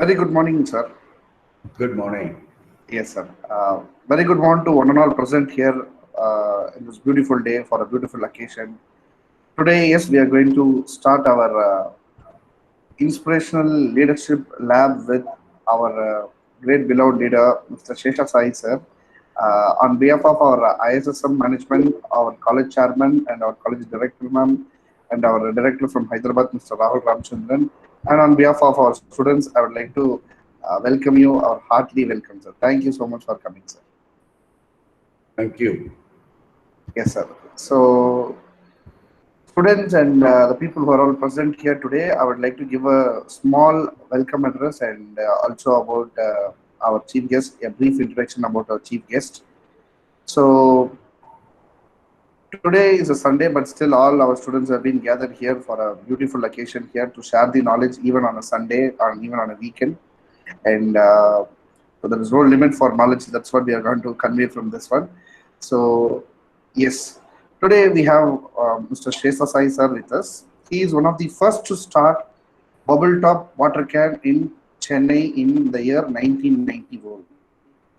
Very good morning, sir. Good morning. Yes, sir. Very good morning to one and all present here in this beautiful day for a beautiful occasion. Today, yes, we are going to start our inspirational leadership lab with our great beloved leader, Mr. Shesha Sai, sir. On behalf of our ISSM management, our college chairman, and our college director, ma'am, and our director from Hyderabad, Mr. Rahul Ramchandran, and on behalf of our students, I would like to welcome you, our heartily welcome, sir. Thank you so much for coming, sir. Thank you. Yes, sir. So, students and the people who are all present here today, I would like to give a small welcome address and also about our chief guest, a brief introduction about our chief guest. So, today is a Sunday, but still all our students have been gathered here for a beautiful occasion here to share the knowledge even on a Sunday or even on a weekend. And so there is no limit for knowledge. That's what we are going to convey from this one. So, yes, today we have Mr. Shesa Sai sir with us. He is one of the first to start bubble top water can in Chennai in the year 1994.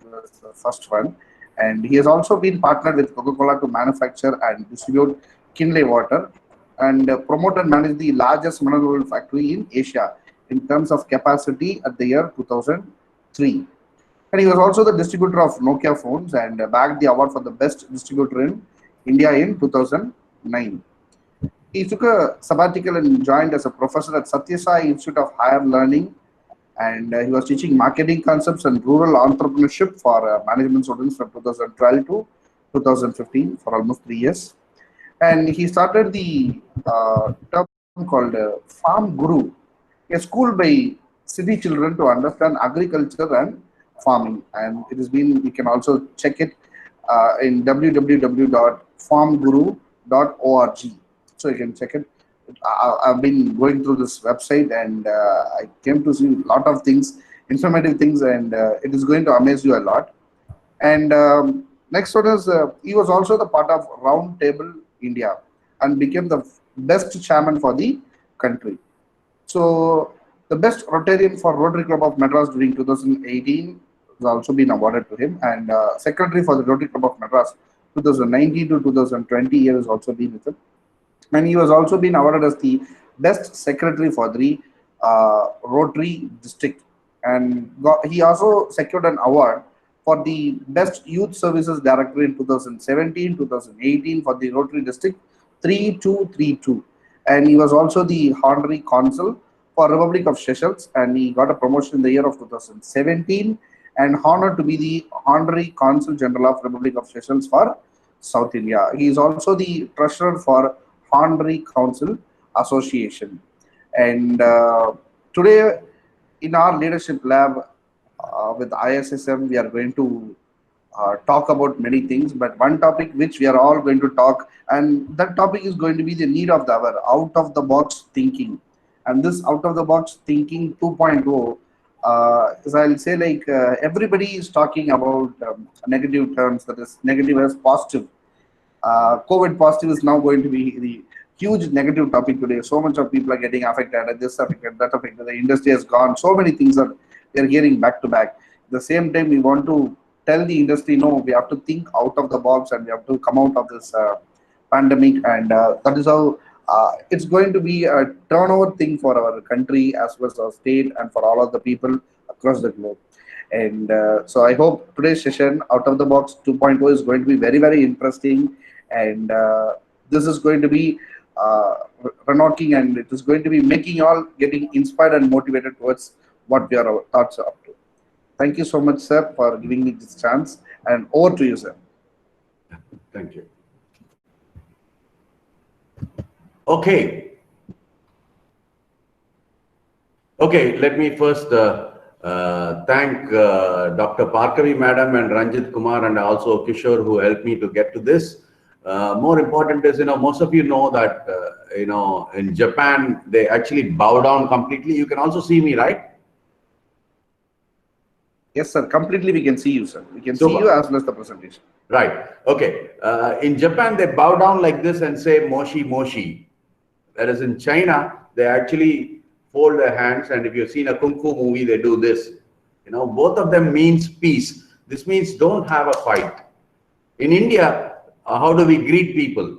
He was the first one. And he has also been partnered with Coca-Cola to manufacture and distribute Kinley water and promote and manage the largest mineral oil factory in Asia in terms of capacity at the year 2003. And he was also the distributor of Nokia phones and bagged the award for the best distributor in India in 2009. He took a sabbatical and joined as a professor at Satya Sai Institute of Higher Learning, and he was teaching marketing concepts and rural entrepreneurship for management students from 2012 to 2015 for almost 3 years. And he started the term called Farm Guru, a school by city children to understand agriculture and farming. And it has been, you can also check it in www.farmguru.org. So you can check it. I've been going through this website and I came to see a lot of things, informative things, and it is going to amaze you a lot. And next one is he was also the part of Round Table India and became the best chairman for the country. So the best Rotarian for Rotary Club of Madras during 2018 has also been awarded to him, and secretary for the Rotary Club of Madras 2019 to 2020 year has also been with him, and he was also been awarded as the best secretary for the Rotary district, and he also secured an award for the best youth services director in 2017 2018 for the Rotary district 3232, and he was also the honorary consul for Republic of Seychelles, and he got a promotion in the year of 2017 and honored to be the honorary consul general of Republic of Seychelles for South India. He is also the treasurer for Honorary Council Association. And today, in our leadership lab with ISSM, we are going to talk about many things, but one topic which we are all going to talk, and that topic is going to be the need of the hour, out of the box thinking. And this out of the box thinking 2.0, as I'll say, like everybody is talking about negative terms, that is negative as positive. COVID positive is now going to be the huge negative topic today. So much of people are getting affected, and this affected, that affected. The industry has gone. So many things are they're hearing back to back. At the same time, we want to tell the industry, no, we have to think out of the box and we have to come out of this pandemic, and that is how it's going to be a turnover thing for our country as well as our state and for all of the people across the globe. And so I hope today's session, Out of the Box 2.0, is going to be very, very interesting. And this is going to be knocking, and it is going to be making you all getting inspired and motivated towards what we are our thoughts are up to. Thank you so much, sir, for giving me this chance. And over to you, sir. Thank you. Okay. Okay, let me first thank Dr. Parkavi Madam and Ranjit Kumar and also Kishore who helped me to get to this. More important is, most of you know that, in Japan, they actually bow down completely. You can also see me, right? Yes, sir. Completely, we can see you, sir. We can see you as well as the presentation. Right. Okay. In Japan, they bow down like this and say Moshi Moshi. Whereas in China, they actually fold their hands, and if you've seen a kung fu movie, they do this. You know, both of them means peace. This means don't have a fight. In India, how do we greet people?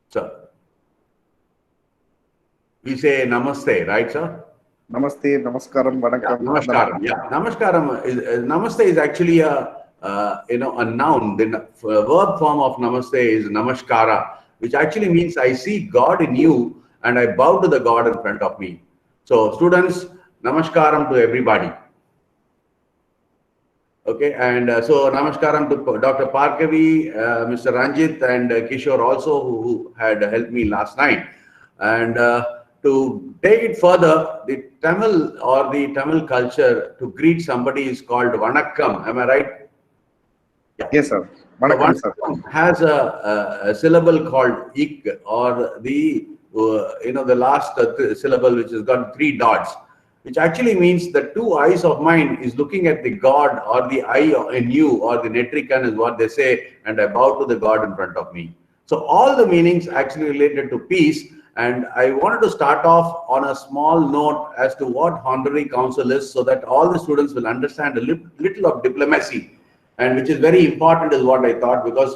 Sir, we say namaste, right, sir? Namaste, namaskaram, vanakkam. Namaskaram. Yeah, namaste is actually a a noun. The verb form of namaste is namaskara, which actually means I see God in you and I bow to the God in front of me. So students, namaskaram to everybody. Okay, and so namaskaram to Dr. Parkavi, Mr. Ranjit, and Kishore also, who had helped me last night. And to take it further, the Tamil or the Tamil culture to greet somebody is called vanakkam. Am I right? Yeah. Yes, sir. Vanakkam, sir. Has a syllable called ik, or the the last syllable, which has got 3 dots, which actually means the 2 eyes of mine is looking at the God, or the eye in you, or the netrikan is what they say, and I bow to the God in front of me. So all the meanings actually related to peace. And I wanted to start off on a small note as to what honorary council is, so that all the students will understand a little of diplomacy, and which is very important is what I thought, because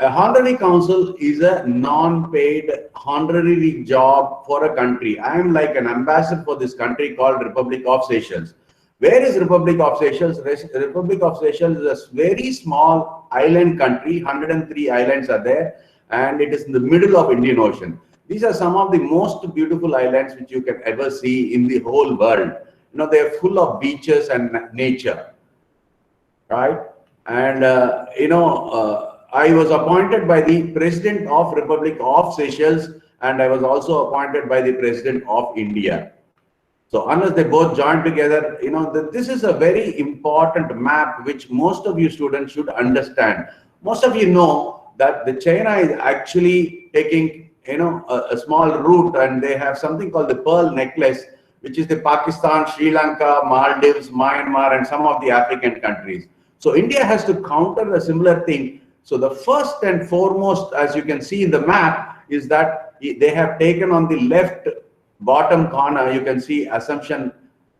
a honorary council is a non-paid honorary job for a country. I am like an ambassador for this country called Republic of Seychelles. Where is Republic of Seychelles? Republic of Seychelles is a very small island country. 103 islands are there, and it is in the middle of Indian Ocean. These are some of the most beautiful islands which you can ever see in the whole world. You know, they are full of beaches and nature, right? And I was appointed by the President of Republic of Seychelles, and I was also appointed by the President of India. So unless they both join together, this is a very important map which most of you students should understand. Most of you know that the China is actually taking a small route, and they have something called the Pearl Necklace, which is the Pakistan, Sri Lanka, Maldives, Myanmar, and some of the African countries. So India has to counter a similar thing. So the first and foremost, as you can see in the map, is that they have taken on the left bottom corner, you can see Assumption,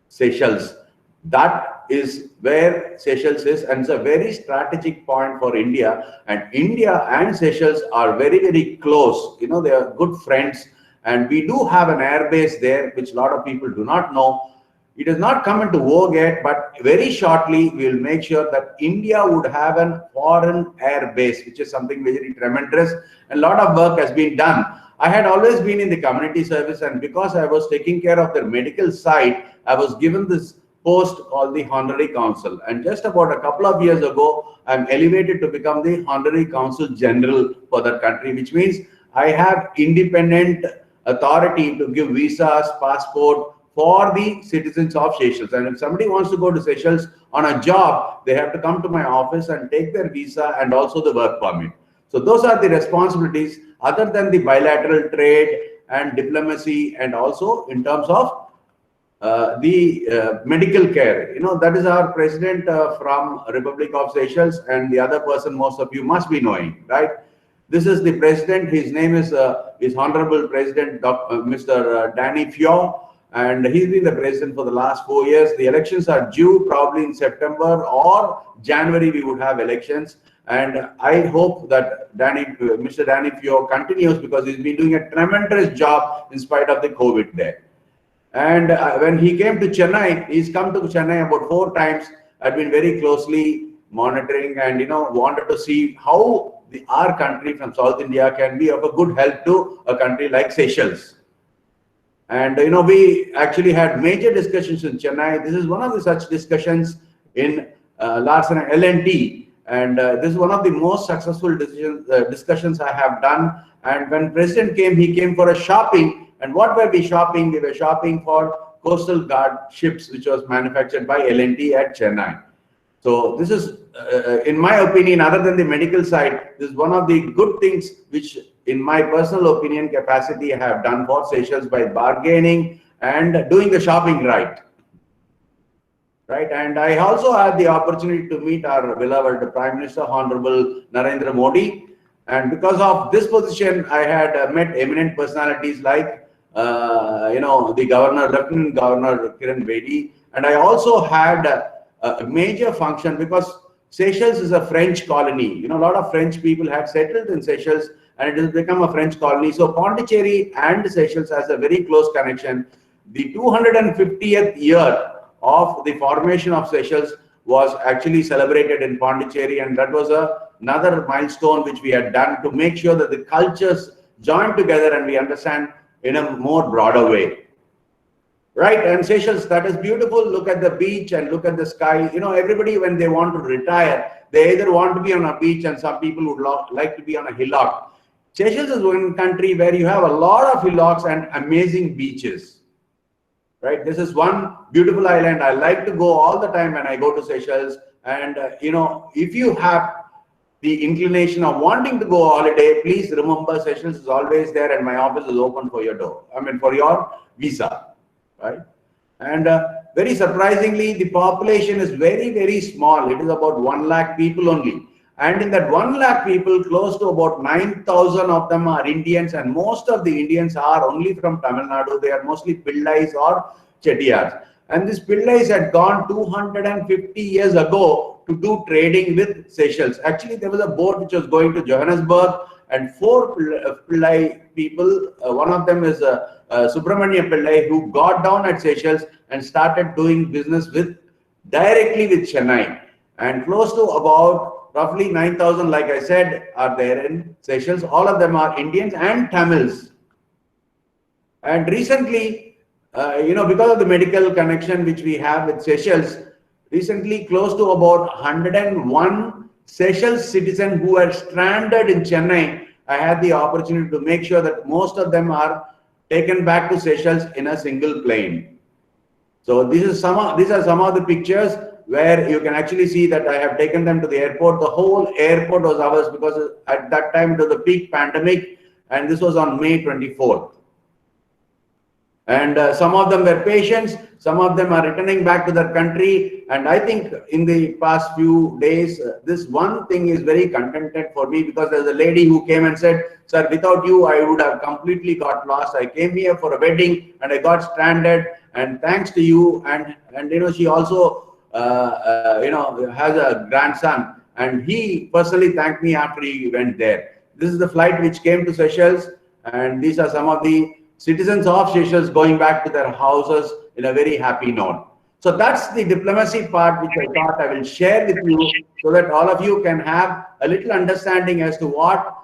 Seychelles. That is where Seychelles is, and it's a very strategic point for India. And India and Seychelles are very, very close. They are good friends, and we do have an air base there, which a lot of people do not know. It has not come into vogue yet, but very shortly we will make sure that India would have an foreign air base, which is something very tremendous. And a lot of work has been done. I had always been in the community service, and because I was taking care of the medical side, I was given this post called the Honorary Council. And just about a couple of years ago, I'm elevated to become the Honorary Council General for that country, which means I have independent authority to give visas, passport for the citizens of Seychelles. And if somebody wants to go to Seychelles on a job, they have to come to my office and take their visa and also the work permit. So those are the responsibilities, other than the bilateral trade and diplomacy, and also in terms of the medical care. That is our president from Republic of Seychelles, and the other person most of you must be knowing, right? This is the president. His name is Honorable President Mr. Danny Fyo, and he's been the president for the last 4 years. The elections are due probably in September or January. We would have elections, and I hope that Mr. Danny Fyo continues, because he's been doing a tremendous job in spite of the COVID there. And when he came to Chennai, he's come to Chennai about 4 times. I've been very closely monitoring, and wanted to see how our country from South India can be of a good help to a country like Seychelles. And we actually had major discussions in Chennai. This is one of the such discussions in Larsen & L&T, and this is one of the most successful discussions I have done. And when President came, he came for a shopping. And what were we shopping? We were shopping for Coastal Guard ships, which was manufactured by L&T at Chennai. So this is, in my opinion, other than the medical side, this is one of the good things which, in my personal opinion, capacity, I have done for Seychelles by bargaining and doing the shopping right. And I also had the opportunity to meet our beloved Prime Minister, Honorable Narendra Modi. And because of this position, I had met eminent personalities like the governor, Lieutenant Governor Kiran Bedi, and I also had a major function because Seychelles is a French colony. A lot of French people had settled in Seychelles, and it has become a French colony. So Pondicherry and Seychelles has a very close connection. The 250th year of the formation of Seychelles was actually celebrated in Pondicherry, and that was another milestone which we had done to make sure that the cultures join together and we understand in a more broader way. Right, and Seychelles, that is beautiful. Look at the beach and look at the sky. Everybody, when they want to retire, they either want to be on a beach, and some people would like to be on a hillock. Seychelles is one country where you have a lot of hillocks and amazing beaches. Right, this is one beautiful island. I like to go all the time when I go to Seychelles. And if you have the inclination of wanting to go holiday, please remember Seychelles is always there, and my office is open for your door. For your visa. Right, and very surprisingly, the population is very, very small. It is about 1 lakh people only, and in that 1 lakh people, close to about 9,000 of them are Indians, and most of the Indians are only from Tamil Nadu. They are mostly Pillais or Chettiars, and these Pillais had gone 250 years ago to do trading with Seychelles. Actually, there was a boat which was going to Johannesburg, and 4 Pillai people, one of them is Subramania Pillai, who got down at Seychelles and started doing business directly with Chennai. And close to about roughly 9,000, like I said, are there in Seychelles. All of them are Indians and Tamils. And recently, because of the medical connection which we have with Seychelles, recently close to about 101 Seychelles citizens who are stranded in Chennai, I had the opportunity to make sure that most of them are taken back to Seychelles in a single plane. So these are some of the pictures where you can actually see that I have taken them to the airport. The whole airport was ours because at that time it was the peak pandemic, and this was on May 24th. And some of them were patients, some of them are returning back to their country. And I think in the past few days, this one thing is very contented for me, because there's a lady who came and said, "Sir, without you, I would have completely got lost. I came here for a wedding and I got stranded, and thanks to you." And she also, has a grandson, and he personally thanked me after he went there. This is the flight which came to Seychelles, and these are some of the citizens of Seychelles going back to their houses in a very happy note. So that's the diplomacy part which I thought I will share with you, so that all of you can have a little understanding as to what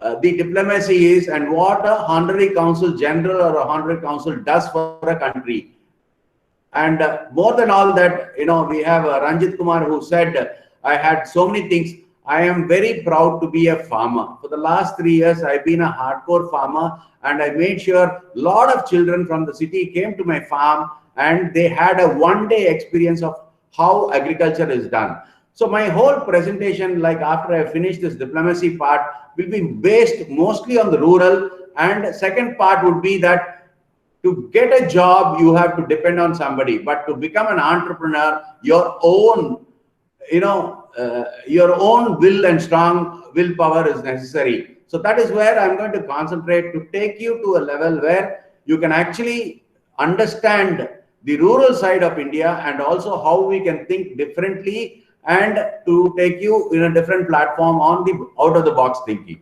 the diplomacy is and what a honorary consul general or a honorary consul does for a country. And more than all that, we have Ranjit Kumar, who said, I had so many things. I am very proud to be a farmer. For the last 3 years, I've been a hardcore farmer, and I made sure a lot of children from the city came to my farm and they had a one-day experience of how agriculture is done. So my whole presentation, like after I finish this diplomacy part, will be based mostly on the rural, and second part would be that to get a job, you have to depend on somebody, but to become an entrepreneur, your own will and strong willpower is necessary. So that is where I'm going to concentrate, to take you to a level where you can actually understand the rural side of India, and also how we can think differently, and to take you in a different platform on the out of the box thinking.